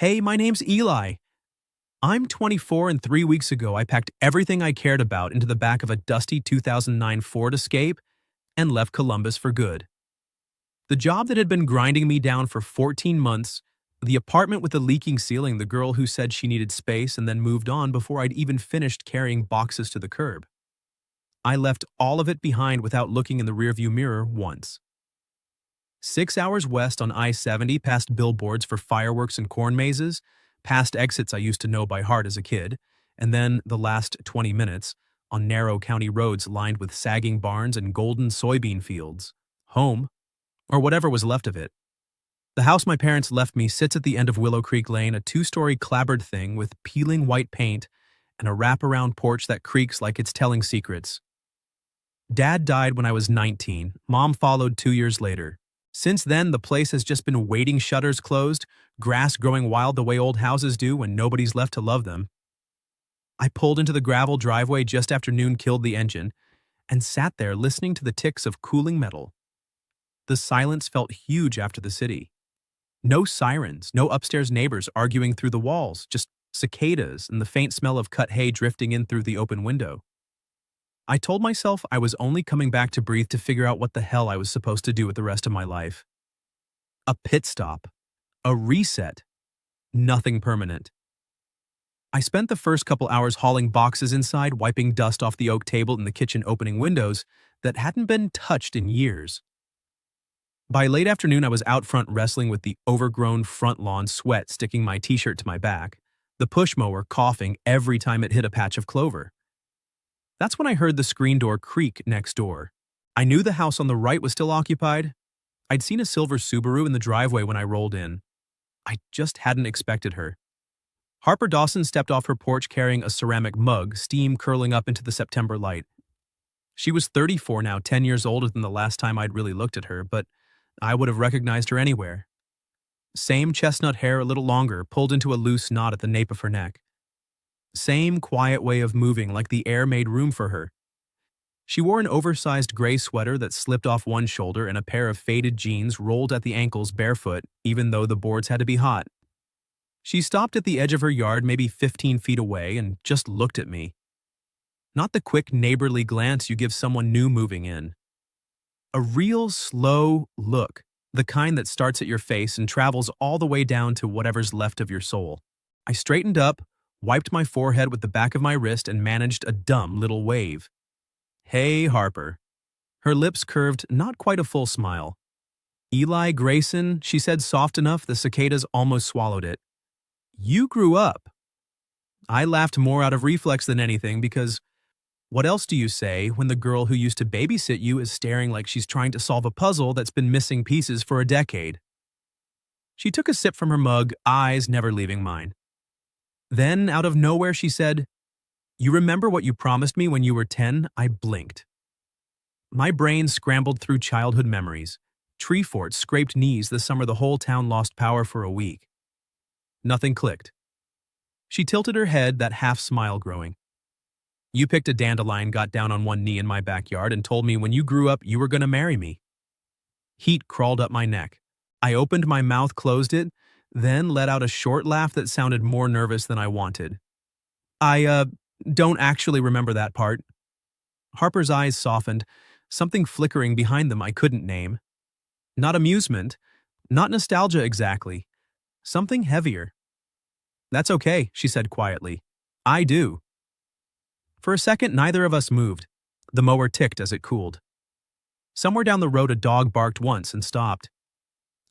Hey, my name's Eli. I'm 24 and 3 weeks ago I packed everything I cared about into the back of a dusty 2009 Ford Escape and left Columbus for good. The job that had been grinding me down for 14 months, the apartment with the leaking ceiling, the girl who said she needed space and then moved on before I'd even finished carrying boxes to the curb. I left all of it behind without looking in the rearview mirror once. 6 hours west on I-70 past billboards for fireworks and corn mazes, past exits I used to know by heart as a kid, and then the last 20 minutes on narrow county roads lined with sagging barns and golden soybean fields. Home, or whatever was left of it. The house my parents left me sits at the end of Willow Creek Lane, a two-story clapboard thing with peeling white paint and a wraparound porch that creaks like it's telling secrets. Dad died when I was 19. Mom followed 2 years later. Since then, the place has just been waiting shutters closed, grass growing wild the way old houses do when nobody's left to love them. I pulled into the gravel driveway just after noon killed the engine and sat there listening to the ticks of cooling metal. The silence felt huge after the city. No sirens, no upstairs neighbors arguing through the walls, just cicadas and the faint smell of cut hay drifting in through the open window. I told myself I was only coming back to breathe to figure out what the hell I was supposed to do with the rest of my life. A pit stop. A reset. Nothing permanent. I spent the first couple hours hauling boxes inside, wiping dust off the oak table in the kitchen opening windows that hadn't been touched in years. By late afternoon, I was out front wrestling with the overgrown front lawn, sweat sticking my t-shirt to my back, the push mower coughing every time it hit a patch of clover. That's when I heard the screen door creak next door. I knew the house on the right was still occupied. I'd seen a silver Subaru in the driveway when I rolled in. I just hadn't expected her. Harper Dawson stepped off her porch carrying a ceramic mug, steam curling up into the September light. She was 34 now, 10 years older than the last time I'd really looked at her, but I would have recognized her anywhere. Same chestnut hair, a little longer, pulled into a loose knot at the nape of her neck. Same quiet way of moving, like the air made room for her. She wore an oversized gray sweater that slipped off one shoulder and a pair of faded jeans rolled at the ankles barefoot, even though the boards had to be hot. She stopped at the edge of her yard, maybe 15 feet away, and just looked at me. Not the quick neighborly glance you give someone new moving in. A real slow look, the kind that starts at your face and travels all the way down to whatever's left of your soul. I straightened up, wiped my forehead with the back of my wrist, and managed a dumb little wave. Hey, Harper. Her lips curved, not quite a full smile. Eli Grayson, she said soft enough the cicadas almost swallowed it. You grew up. I laughed more out of reflex than anything because what else do you say when the girl who used to babysit you is staring like she's trying to solve a puzzle that's been missing pieces for a decade? She took a sip from her mug, eyes never leaving mine. Then, out of nowhere, she said, "You remember what you promised me when you were 10? I blinked. My brain scrambled through childhood memories. Tree forts, scraped knees the summer the whole town lost power for a week. Nothing clicked. She tilted her head, that half-smile growing. You picked a dandelion, got down on one knee in my backyard, and told me when you grew up you were going to marry me. Heat crawled up my neck. I opened my mouth, closed it, then let out a short laugh that sounded more nervous than I wanted. I don't actually remember that part." Harper's eyes softened, something flickering behind them I couldn't name. Not amusement, not nostalgia exactly. Something heavier. "That's okay," she said quietly. "I do." For a second, neither of us moved. The mower ticked as it cooled. Somewhere down the road, a dog barked once and stopped.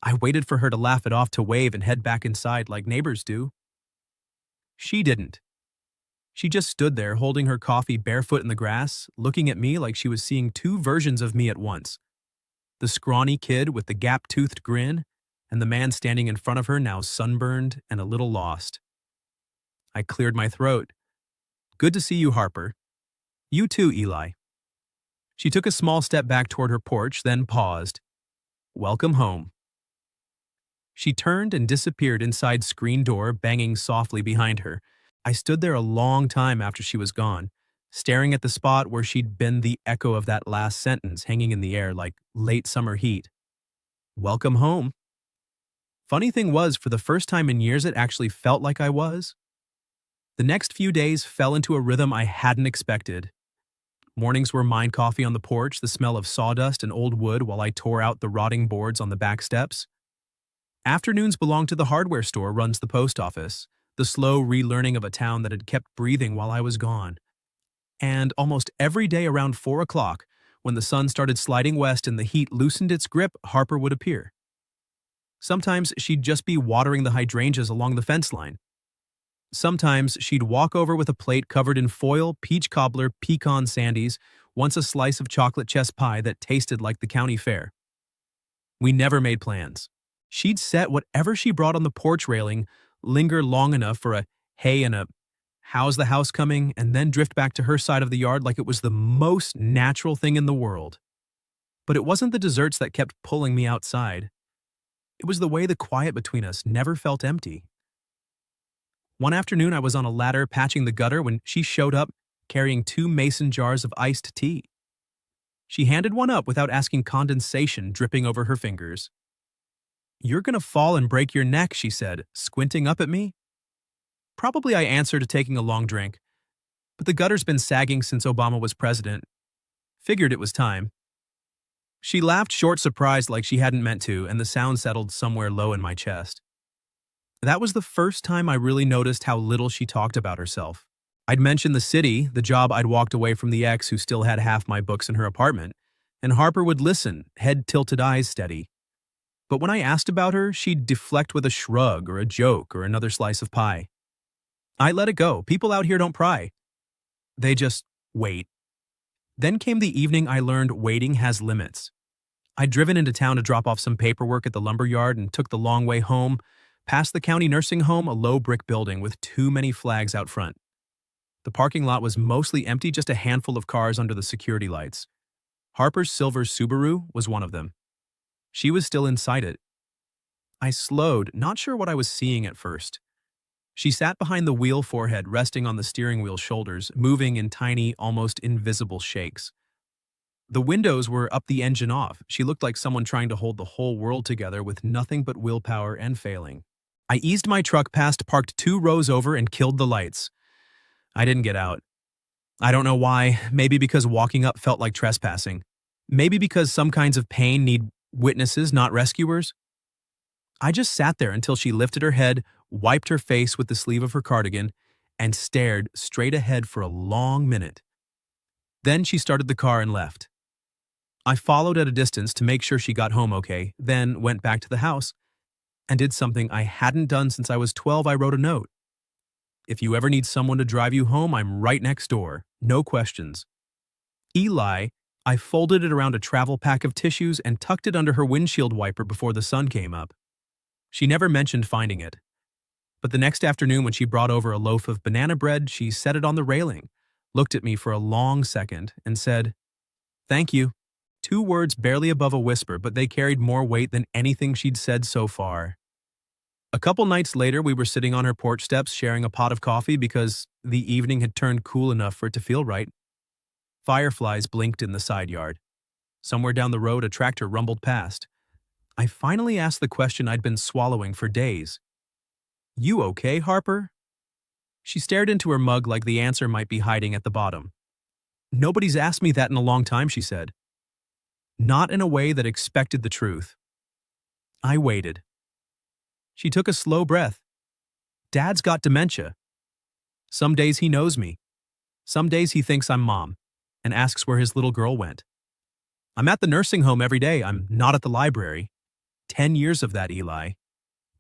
I waited for her to laugh it off, to wave and head back inside like neighbors do. She didn't. She just stood there holding her coffee barefoot in the grass, looking at me like she was seeing two versions of me at once. The scrawny kid with the gap-toothed grin, and the man standing in front of her now sunburned and a little lost. I cleared my throat. "Good to see you, Harper." "You too, Eli." She took a small step back toward her porch, then paused. "Welcome home." She turned and disappeared inside screen door, banging softly behind her. I stood there a long time after she was gone, staring at the spot where she'd been the echo of that last sentence hanging in the air like late summer heat. Welcome home. Funny thing was, for the first time in years, it actually felt like I was. The next few days fell into a rhythm I hadn't expected. Mornings were mind coffee on the porch, the smell of sawdust and old wood while I tore out the rotting boards on the back steps. Afternoons belonged to the hardware store runs the post office, the slow relearning of a town that had kept breathing while I was gone. And almost every day around 4 o'clock, when the sun started sliding west and the heat loosened its grip, Harper would appear. Sometimes she'd just be watering the hydrangeas along the fence line. Sometimes she'd walk over with a plate covered in foil, peach cobbler, pecan sandies, once a slice of chocolate chess pie that tasted like the county fair. We never made plans. She'd set whatever she brought on the porch railing, linger long enough for a hey and a how's the house coming, and then drift back to her side of the yard like it was the most natural thing in the world. But it wasn't the desserts that kept pulling me outside. It was the way the quiet between us never felt empty. One afternoon, I was on a ladder patching the gutter when she showed up carrying 2 mason jars of iced tea. She handed one up without asking, condensation dripping over her fingers. "You're gonna fall and break your neck," she said, squinting up at me. Probably I answered, taking a long drink. But the gutter's been sagging since Obama was president. Figured it was time. She laughed, short surprised like she hadn't meant to, and the sound settled somewhere low in my chest. That was the first time I really noticed how little she talked about herself. I'd mentioned the city, the job I'd walked away from the ex who still had half my books in her apartment, and Harper would listen, head tilted, eyes steady. But when I asked about her, she'd deflect with a shrug or a joke or another slice of pie. I let it go. People out here don't pry. They just wait. Then came the evening I learned waiting has limits. I'd driven into town to drop off some paperwork at the lumber yard and took the long way home, past the county nursing home, a low brick building with too many flags out front. The parking lot was mostly empty, just a handful of cars under the security lights. Harper's silver Subaru was one of them. She was still inside it. I slowed, not sure what I was seeing at first. She sat behind the wheel, forehead resting on the steering wheel shoulders, moving in tiny, almost invisible shakes. The windows were up, the engine off. She looked like someone trying to hold the whole world together with nothing but willpower and failing. I eased my truck past, parked 2 rows over, and killed the lights. I didn't get out. I don't know why. Maybe because walking up felt like trespassing. Maybe because some kinds of pain need witnesses, not rescuers. I just sat there until she lifted her head, wiped her face with the sleeve of her cardigan, and stared straight ahead for a long minute. Then she started the car and left. I followed at a distance to make sure she got home okay, then went back to the house and did something I hadn't done since I was 12. I wrote a note. "If you ever need someone to drive you home, I'm right next door. No questions. Eli." I folded it around a travel pack of tissues and tucked it under her windshield wiper before the sun came up. She never mentioned finding it. But the next afternoon when she brought over a loaf of banana bread, she set it on the railing, looked at me for a long second, and said, "Thank you." 2 words barely above a whisper, but they carried more weight than anything she'd said so far. A couple nights later, we were sitting on her porch steps sharing a pot of coffee because the evening had turned cool enough for it to feel right. Fireflies blinked in the side yard. Somewhere down the road, a tractor rumbled past. I finally asked the question I'd been swallowing for days. "You okay, Harper?" She stared into her mug like the answer might be hiding at the bottom. "Nobody's asked me that in a long time," she said. Not in a way that expected the truth. I waited. She took a slow breath. "Dad's got dementia. Some days he knows me. Some days he thinks I'm Mom and asks where his little girl went. I'm at the nursing home every day. I'm not at the library. 10 years of that, Eli.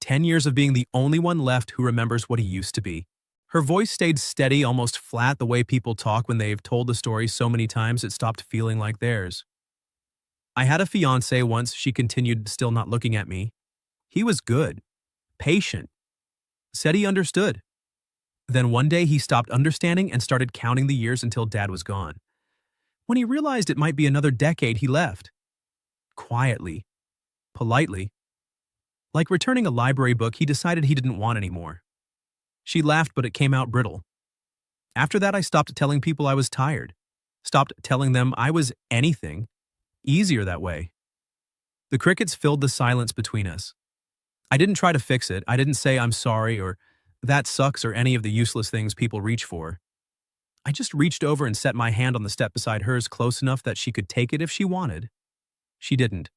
10 years of being the only one left who remembers what he used to be." Her voice stayed steady, almost flat, the way people talk when they've told the story so many times it stopped feeling like theirs. "I had a fiancé once," she continued, still not looking at me. "He was good. Patient. Said he understood. Then one day he stopped understanding and started counting the years until Dad was gone. When he realized it might be another decade, he left. Quietly. Politely. Like returning a library book he decided he didn't want anymore." She laughed, but it came out brittle. "After that, I stopped telling people I was tired. Stopped telling them I was anything. Easier that way." The crickets filled the silence between us. I didn't try to fix it. I didn't say I'm sorry or that sucks or any of the useless things people reach for. I just reached over and set my hand on the step beside hers close enough that she could take it if she wanted. She didn't.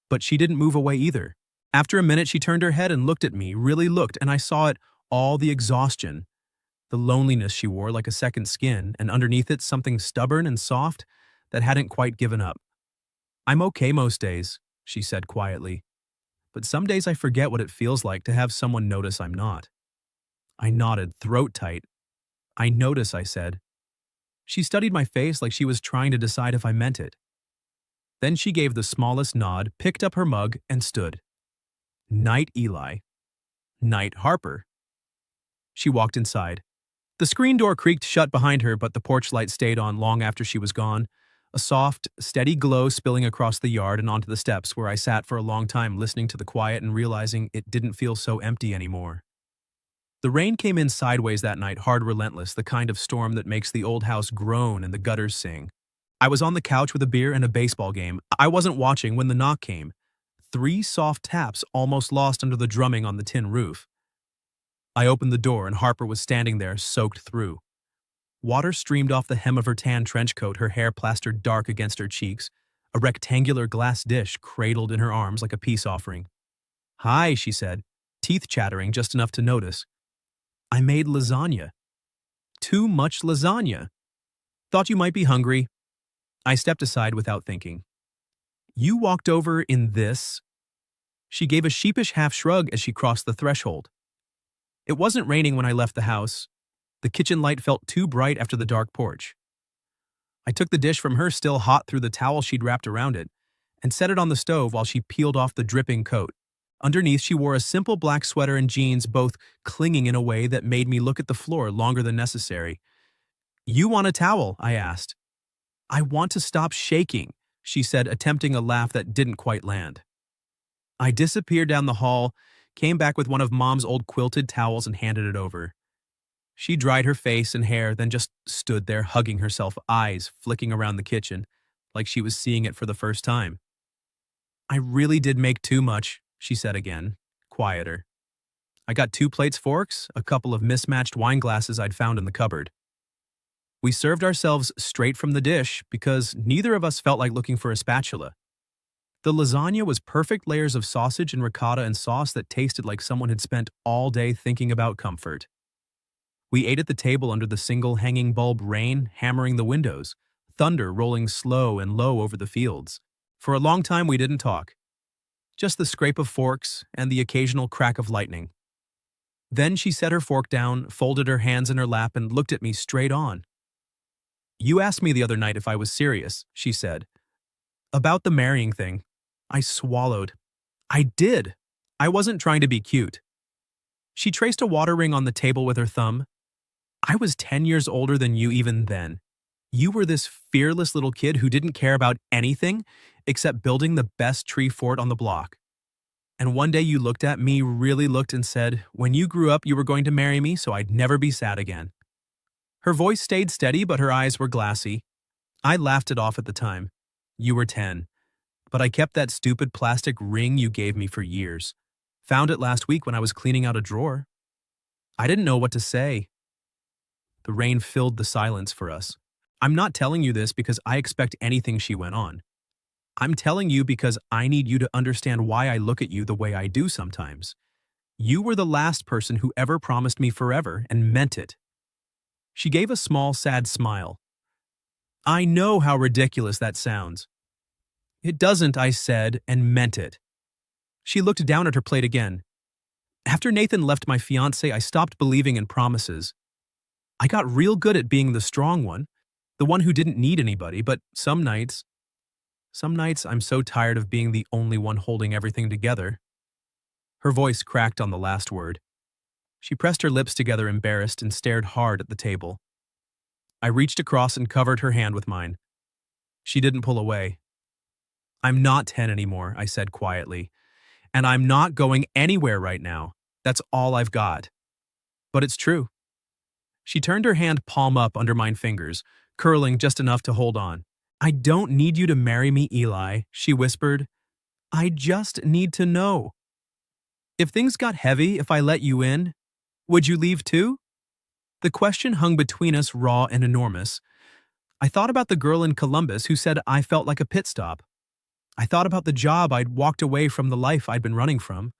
But she didn't move away either. After a minute, she turned her head and looked at me, really looked, and I saw it all, the exhaustion, the loneliness she wore like a second skin, and underneath it something stubborn and soft that hadn't quite given up. I'm okay most days, she said quietly, but some days I forget what it feels like to have someone notice I'm not. I nodded, throat tight. I notice, I said. She studied my face like she was trying to decide if I meant it. Then she gave the smallest nod, picked up her mug, and stood. Night, Eli. Night, Harper. She walked inside. The screen door creaked shut behind her, but the porch light stayed on long after she was gone, a soft, steady glow spilling across the yard and onto the steps where I sat for a long time listening to the quiet and realizing it didn't feel so empty anymore. The rain came in sideways that night, hard, relentless, the kind of storm that makes the old house groan and the gutters sing. I was on the couch with a beer and a baseball game. I wasn't watching when the knock came. 3 soft taps almost lost under the drumming on the tin roof. I opened the door and Harper was standing there, soaked through. Water streamed off the hem of her tan trench coat, her hair plastered dark against her cheeks, a rectangular glass dish cradled in her arms like a peace offering. "Hi," she said, teeth chattering just enough to notice. "I made lasagna." "Too much lasagna." "Thought you might be hungry." I stepped aside without thinking. "You walked over in this?" She gave a sheepish half shrug as she crossed the threshold. It wasn't raining when I left the house. The kitchen light felt too bright after the dark porch. I took the dish from her, still hot through the towel she'd wrapped around it, and set it on the stove while she peeled off the dripping coat. Underneath, she wore a simple black sweater and jeans, both clinging in a way that made me look at the floor longer than necessary. "You want a towel?" I asked. "I want to stop shaking," she said, attempting a laugh that didn't quite land. I disappeared down the hall, came back with one of Mom's old quilted towels and handed it over. She dried her face and hair, then just stood there hugging herself, eyes flicking around the kitchen, like she was seeing it for the first time. "I really did make too much," she said again, quieter. "I got 2 plates, forks, a couple of mismatched wine glasses I'd found in the cupboard." We served ourselves straight from the dish because neither of us felt like looking for a spatula. The lasagna was perfect layers of sausage and ricotta and sauce that tasted like someone had spent all day thinking about comfort. We ate at the table under the single hanging bulb, rain hammering the windows, thunder rolling slow and low over the fields. For a long time we didn't talk. Just the scrape of forks and the occasional crack of lightning. Then she set her fork down, folded her hands in her lap, and looked at me straight on. "You asked me the other night if I was serious," she said. "About the marrying thing." I swallowed. "I did. I wasn't trying to be cute." She traced a water ring on the table with her thumb. "I was 10 years older than you even then. You were this fearless little kid who didn't care about anything except building the best tree fort on the block. And one day you looked at me, really looked, and said, when you grew up you were going to marry me so I'd never be sad again." Her voice stayed steady, but her eyes were glassy. I laughed it off at the time. "You were 10. But I kept that stupid plastic ring you gave me for years. Found it last week when I was cleaning out a drawer." I didn't know what to say. The rain filled the silence for us. "I'm not telling you this because I expect anything," she went on. "I'm telling you because I need you to understand why I look at you the way I do sometimes. You were the last person who ever promised me forever and meant it." She gave a small, sad smile. "I know how ridiculous that sounds." "It doesn't," I said, and meant it. She looked down at her plate again. "After Nathan left my fiancé, I stopped believing in promises. I got real good at being the strong one, the one who didn't need anybody, but some nights I'm so tired of being the only one holding everything together." Her voice cracked on the last word. She pressed her lips together, embarrassed, and stared hard at the table. I reached across and covered her hand with mine. She didn't pull away. "I'm not 10 anymore," I said quietly. "And I'm not going anywhere right now. That's all I've got." But it's true. She turned her hand palm up under mine fingers, curling just enough to hold on. "I don't need you to marry me, Eli," she whispered. "I just need to know." If things got heavy, if I let you in, would you leave too? The question hung between us, raw and enormous. I thought about the girl in Columbus who said I felt like a pit stop. I thought about the job I'd walked away from, the life I'd been running from.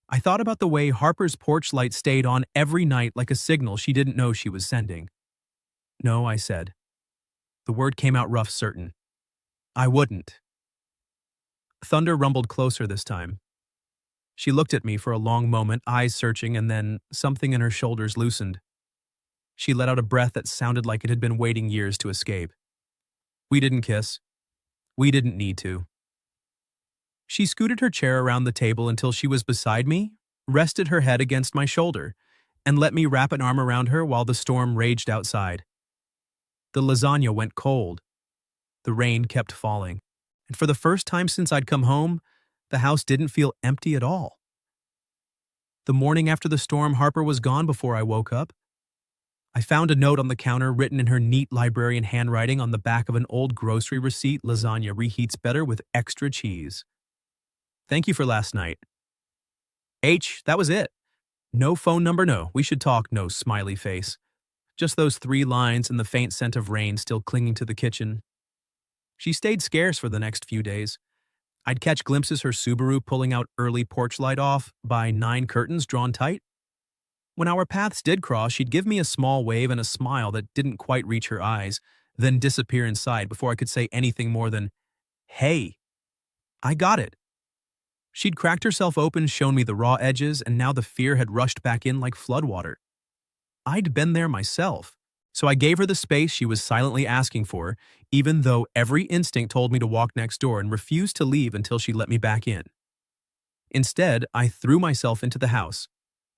I thought about the way Harper's porch light stayed on every night like a signal she didn't know she was sending. No, I said. The word came out rough, certain. I wouldn't. Thunder rumbled closer this time. She looked at me for a long moment, eyes searching, and then something in her shoulders loosened. She let out a breath that sounded like it had been waiting years to escape. We didn't kiss. We didn't need to. She scooted her chair around the table until she was beside me, rested her head against my shoulder, and let me wrap an arm around her while the storm raged outside. The lasagna went cold. The rain kept falling, and for the first time since I'd come home, the house didn't feel empty at all. The morning after the storm, Harper was gone before I woke up. I found a note on the counter written in her neat librarian handwriting on the back of an old grocery receipt: lasagna reheats better with extra cheese. Thank you for last night. H, that was it. No phone number, no. We should talk, no smiley face. Just those 3 lines and the faint scent of rain still clinging to the kitchen. She stayed scarce for the next few days. I'd catch glimpses her Subaru pulling out early porch light off by 9 curtains drawn tight. When our paths did cross, she'd give me a small wave and a smile that didn't quite reach her eyes, then disappear inside before I could say anything more than, "Hey, I got it." She'd cracked herself open, shown me the raw edges, and now the fear had rushed back in like floodwater. I'd been there myself, so I gave her the space she was silently asking for, even though every instinct told me to walk next door and refused to leave until she let me back in. Instead, I threw myself into the house.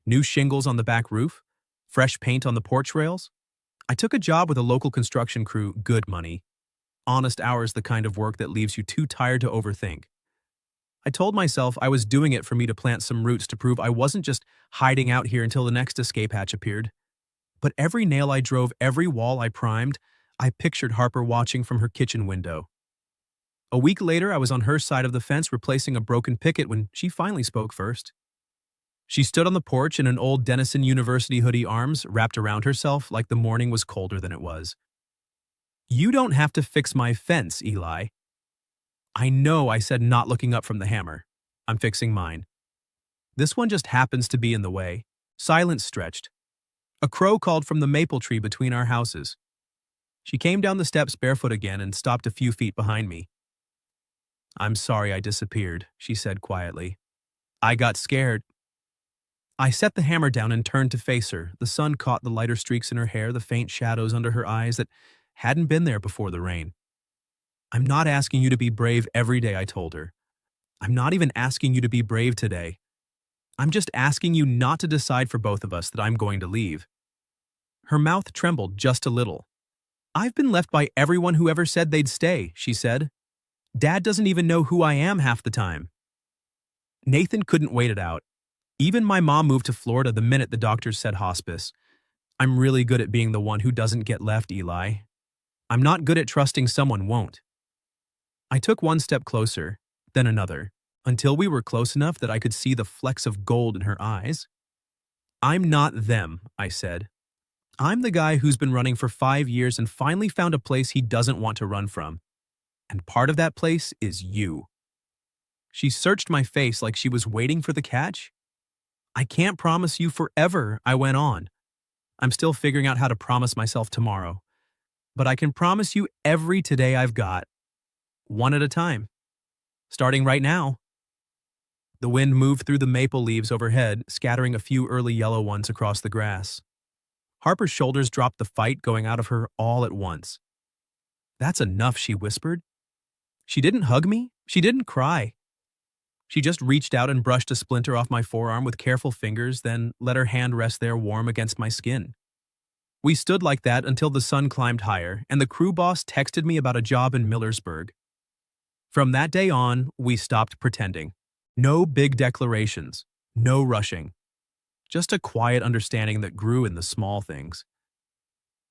New shingles on the back roof, fresh paint on the porch rails. I took a job with a local construction crew, good money. Honest hours, the kind of work that leaves you too tired to overthink. I told myself I was doing it for me to plant some roots to prove I wasn't just hiding out here until the next escape hatch appeared. But every nail I drove, every wall I primed, I pictured Harper watching from her kitchen window. A week later, I was on her side of the fence replacing a broken picket when she finally spoke first. She stood on the porch in an old Denison University hoodie, arms wrapped around herself like the morning was colder than it was. "You don't have to fix my fence, Eli." "I know," I said, not looking up from the hammer. "I'm fixing mine. This one just happens to be in the way." Silence stretched. A crow called from the maple tree between our houses. She came down the steps barefoot again and stopped a few feet behind me. "I'm sorry I disappeared," she said quietly. "I got scared." I set the hammer down and turned to face her. The sun caught the lighter streaks in her hair, the faint shadows under her eyes that hadn't been there before the rain. "I'm not asking you to be brave every day," I told her. "I'm not even asking you to be brave today. I'm just asking you not to decide for both of us that I'm going to leave." Her mouth trembled just a little. "I've been left by everyone who ever said they'd stay," she said. "Dad doesn't even know who I am half the time." Nathan couldn't wait it out. Even my mom moved to Florida the minute the doctors said hospice. I'm really good at being the one who doesn't get left, Eli. I'm not good at trusting someone won't. I took one step closer, then another, until we were close enough that I could see the flecks of gold in her eyes. "I'm not them," I said. "I'm the guy who's been running for 5 years and finally found a place he doesn't want to run from. And part of that place is you." She searched my face like she was waiting for the catch. "I can't promise you forever," I went on. "I'm still figuring out how to promise myself tomorrow. But I can promise you every today I've got. One at a time. Starting right now." The wind moved through the maple leaves overhead, scattering a few early yellow ones across the grass. Harper's shoulders dropped, the fight going out of her all at once. "That's enough," she whispered. She didn't hug me. She didn't cry. She just reached out and brushed a splinter off my forearm with careful fingers, then let her hand rest there warm against my skin. We stood like that until the sun climbed higher, and the crew boss texted me about a job in Millersburg. From that day on, we stopped pretending. No big declarations, no rushing. Just a quiet understanding that grew in the small things.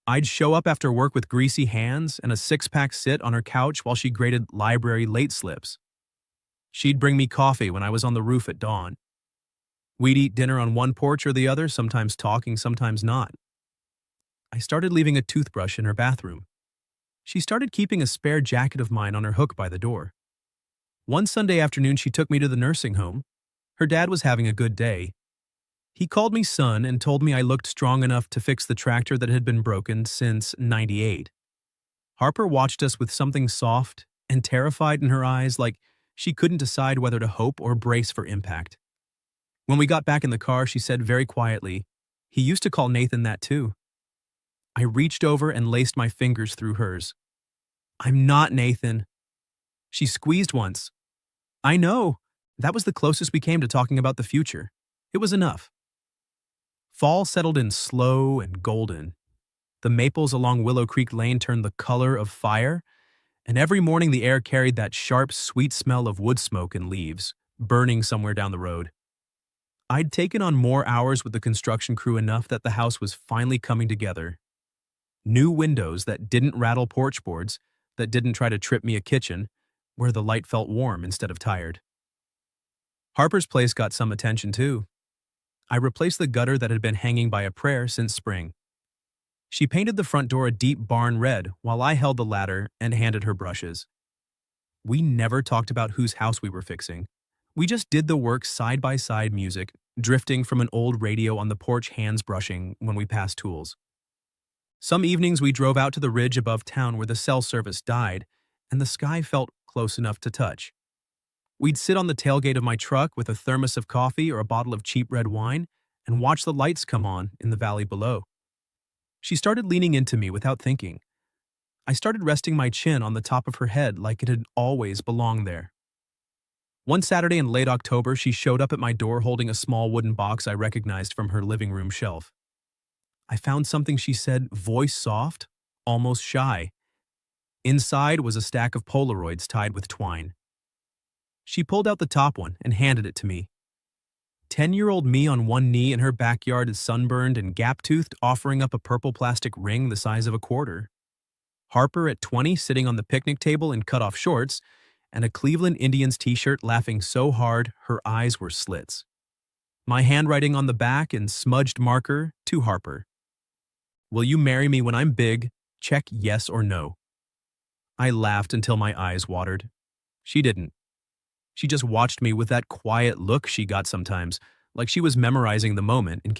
I'd show up after work with greasy hands and a 6-pack sit on her couch while she graded library late slips. She'd bring me coffee when I was on the roof at dawn. We'd eat dinner on one porch or the other, sometimes talking, sometimes not. I started leaving a toothbrush in her bathroom. She started keeping a spare jacket of mine on her hook by the door. One Sunday afternoon, she took me to the nursing home. Her dad was having a good day. He called me son and told me I looked strong enough to fix the tractor that had been broken since '98. Harper watched us with something soft and terrified in her eyes, like she couldn't decide whether to hope or brace for impact. When we got back in the car, she said very quietly, "He used to call Nathan that too." I reached over and laced my fingers through hers. "I'm not Nathan." She squeezed once. "I know." That was the closest we came to talking about the future. It was enough. Fall settled in slow and golden. The maples along Willow Creek Lane turned the color of fire, and every morning the air carried that sharp, sweet smell of wood smoke and leaves, burning somewhere down the road. I'd taken on more hours with the construction crew, enough that the house was finally coming together. New windows that didn't rattle porch boards, that didn't try to trip me a kitchen, where the light felt warm instead of tired. Harper's place got some attention too. I replaced the gutter that had been hanging by a prayer since spring. She painted the front door a deep barn red while I held the ladder and handed her brushes. We never talked about whose house we were fixing. We just did the work side by side, music drifting from an old radio on the porch, hands brushing when we passed tools. Some evenings we drove out to the ridge above town where the cell service died, and the sky felt close enough to touch. We'd sit on the tailgate of my truck with a thermos of coffee or a bottle of cheap red wine and watch the lights come on in the valley below. She started leaning into me without thinking. I started resting my chin on the top of her head like it had always belonged there. One Saturday in late October, she showed up at my door holding a small wooden box I recognized from her living room shelf. I found something, she said, voice soft, almost shy. Inside was a stack of Polaroids tied with twine. She pulled out the top one and handed it to me. 10-year-old me on one knee in her backyard is sunburned and gap-toothed, offering up a purple plastic ring the size of a quarter. Harper at 20 sitting on the picnic table in cut-off shorts and a Cleveland Indians t-shirt, laughing so hard her eyes were slits. My handwriting on the back in smudged marker to Harper. "Will you marry me when I'm big? Check yes or no." I laughed until my eyes watered. She didn't. She just watched me with that quiet look she got sometimes, like she was memorizing the moment in